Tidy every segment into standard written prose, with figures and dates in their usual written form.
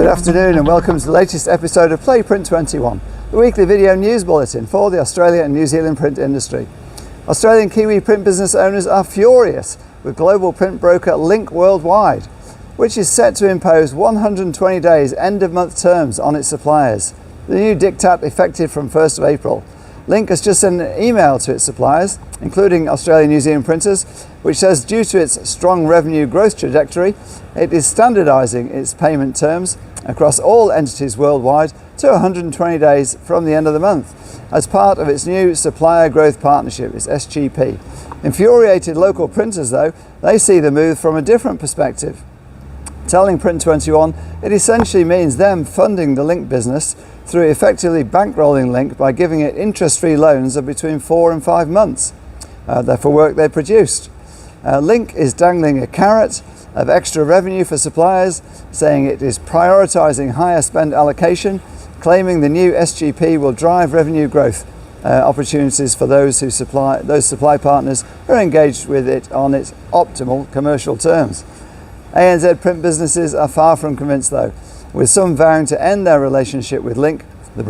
afternoon and welcome to the latest episode of Play Print21, the weekly video news bulletin for the Australia and New Zealand print industry. Australian Kiwi print business owners are furious with global print broker Link Worldwide, which is set to impose 120 days end-of-month terms on its suppliers. The new diktat effective from 1st of April. Link has just sent an email to its suppliers, including Australian New Zealand printers, which says due to its strong revenue growth trajectory, it is standardising its payment terms across all entities worldwide to 120 days from the end of the month, as part of its new Supplier Growth Partnership, its SGP. Infuriated local printers, though, they see the move from a different perspective. Telling Print21, it essentially means them funding the Link business through effectively bankrolling Link by giving it interest-free loans of between 4 and 5 months for work they produced. Link is dangling a carrot of extra revenue for suppliers, saying it is prioritising higher spend allocation, claiming the new SGP will drive revenue growth opportunities for those supply partners who are engaged with it on its optimal commercial terms. ANZ print businesses are far from convinced, though, with some vowing to end their relationship with Link, the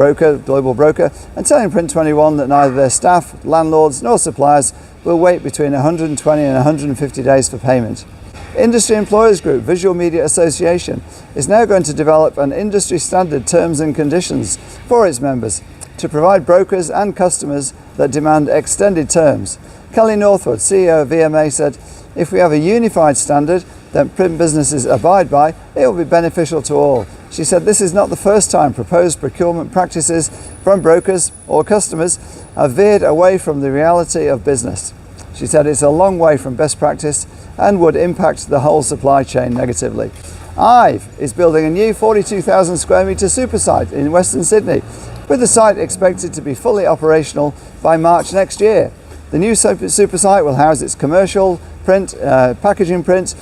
global broker, and telling Print21 that neither their staff, landlords nor suppliers will wait between 120 and 150 days for payment. Industry Employers Group Visual Media Association is now going to develop an industry standard terms and conditions for its members to provide brokers and customers that demand extended terms. Kelly Northwood, CEO of VMA, said, "If we have a unified standard that print businesses abide by, it will be beneficial to all." She said this is not the first time proposed procurement practices from brokers or customers have veered away from the reality of business. She said it's a long way from best practice and would impact the whole supply chain negatively. IVE is building a new 42,000 square metre supersite in Western Sydney, with the site expected to be fully operational by March next year. The new supersite will house its commercial print, packaging print,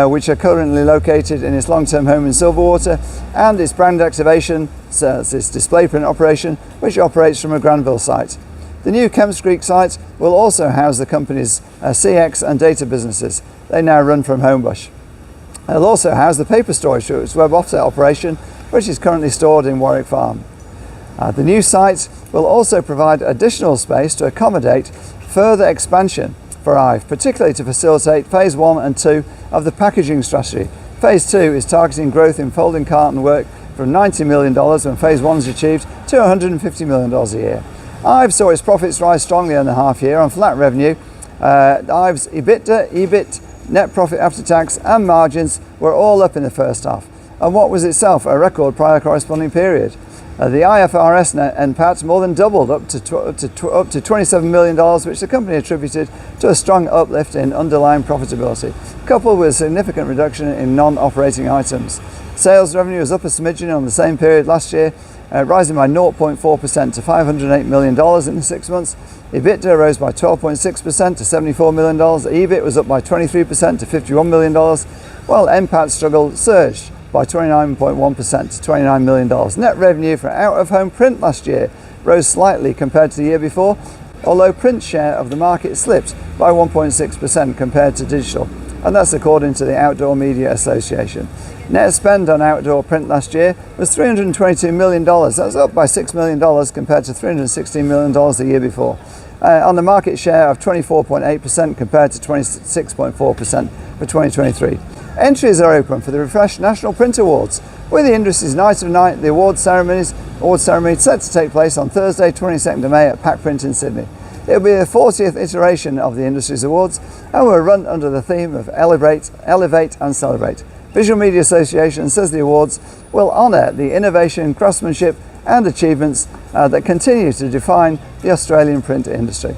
which are currently located in its long-term home in Silverwater, and its brand activation, its display print operation, which operates from a Granville site. The new Kemps Creek site will also house the company's CX and data businesses. They now run from Homebush. It'll also house the paper storage through its web offset operation, which is currently stored in Warwick Farm. The new site will also provide additional space to accommodate further expansion for IVE, particularly to facilitate Phase 1 and 2 of the packaging strategy. Phase 2 is targeting growth in folding carton work from $90 million when Phase 1 is achieved to $150 million a year. IVE saw its profits rise strongly in the half year on flat revenue. IVE's EBITDA, EBIT, net profit after tax and margins were all up in the first half, and what was itself a record prior corresponding period. The IFRS net NPAT more than doubled up to $27 million, which the company attributed to a strong uplift in underlying profitability, coupled with a significant reduction in non-operating items. Sales revenue was up a smidgen on the same period last year, rising by 0.4% to $508 million in the 6 months. EBITDA rose by 12.6% to $74 million. EBIT was up by 23% to $51 million, while NPAT surged by 29.1% to $29 million. Net revenue for out-of-home print last year rose slightly compared to the year before, although print share of the market slipped by 1.6% compared to digital, and that's according to the Outdoor Media Association. Net spend on outdoor print last year was $322 million. That's up by $6 million compared to $316 million the year before, on the market share of 24.8% compared to 26.4% for 2023. Entries are open for the refreshed National Print Awards, with the industry's Night of Night, the award ceremony set to take place on Thursday, 22nd of May at Pack Print in Sydney. It will be the 40th iteration of the industry's awards and will run under the theme of Elevate and Celebrate. Visual Media Association says the awards will honour the innovation, craftsmanship and achievements that continue to define the Australian print industry.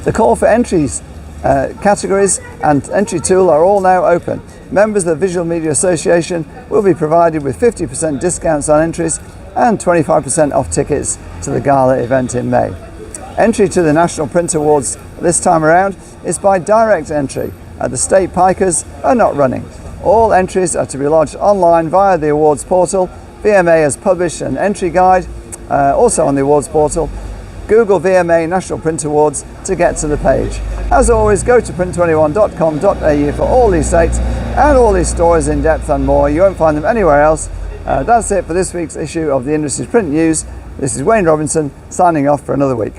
The call for entries, categories and entry tool are all now open. Members of the Visual Media Association will be provided with 50% discounts on entries and 25% off tickets to the gala event in May. Entry to the National Print Awards this time around is by direct entry. The state pikers are not running. All entries are to be lodged online via the awards portal. VMA has published an entry guide also on the awards portal. Google VMA National Print Awards to get to the page. As always, go to print21.com.au for all these dates and all these stories in depth and more. You won't find them anywhere else. That's it for this week's issue of the Industry's Print News. This is Wayne Robinson signing off for another week.